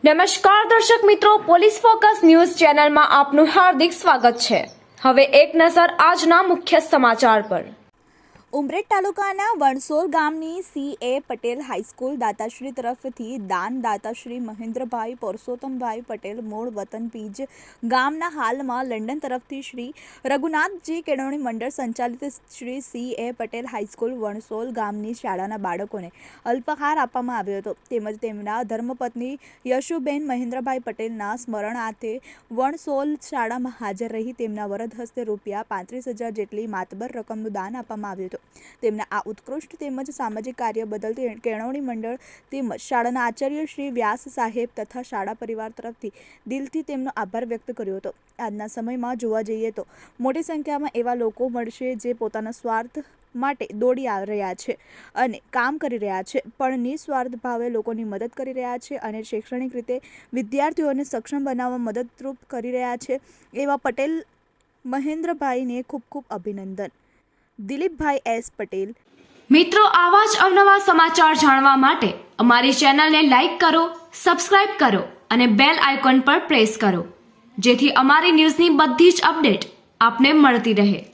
નમસ્કાર દર્શક મિત્રો, પોલીસ ફોકસ ન્યૂઝ ચેનલમાં આપનું હાર્દિક સ્વાગત છે। હવે એક નજર આજના મુખ્ય સમાચાર પર। ઉમરેઠ તાલુકાના વણસોલ ગામની સી.એ. પટેલ હાઈસ્કૂલ દાતાશ્રી તરફથી દાન દાતાશ્રી મહેન્દ્રભાઈ પરસોત્તમભાઈ પટેલ મૂળ વતન પીજ ગામના હાલમાં લંડન તરફથી શ્રી રઘુનાથજી કેળવણી મંડળ સંચાલિત શ્રી સી.એ. પટેલ હાઈસ્કૂલ વણસોલ ગામની શાળાના બાળકોને અલ્પાહાર આપવામાં આવ્યો હતો, તેમજ તેમના ધર્મપત્ની યશુબેન મહેન્દ્રભાઈ પટેલના સ્મરણાર્થે વણસોલ શાળામાં હાજર રહી તેમના વરદ હસ્તે ₹35,000 જેટલી માતબર રકમનું દાન આપવામાં આવ્યું હતું। તેમના આ ઉત્કૃષ્ટ તેમજ સામાજિક કાર્ય બદલ કેળવણી મંડળ તેમજ શાળાના આચાર્ય શ્રી વ્યાસ સાહેબ તથા શાળા પરિવાર તરફથી દિલથી તેમનો આભાર વ્યક્ત કર્યો હતો। આજના સમયમાં જોવા જઈએ તો મોટી સંખ્યામાં એવા લોકો મળશે જે પોતાના સ્વાર્થ માટે દોડી રહ્યા છે અને કામ કરી રહ્યા છે, પણ નિસ્વાર્થ ભાવે લોકોની મદદ કરી રહ્યા છે અને શૈક્ષણિક રીતે વિદ્યાર્થીઓને સક્ષમ બનાવવા મદદરૂપ કરી રહ્યા છે। એવા પટેલ મહેન્દ્રભાઈને ખૂબ ખૂબ અભિનંદન। દિલીપભાઈ એસ પટેલ। મિત્રો, આવા જ અવનવા સમાચાર જાણવા માટે અમારી ચેનલને લાઈક કરો, સબસ્ક્રાઇબ કરો અને બેલ આઇકોન પર પ્રેસ કરો, જેથી અમારી ન્યૂઝની બધી જ અપડેટ આપને મળતી રહે।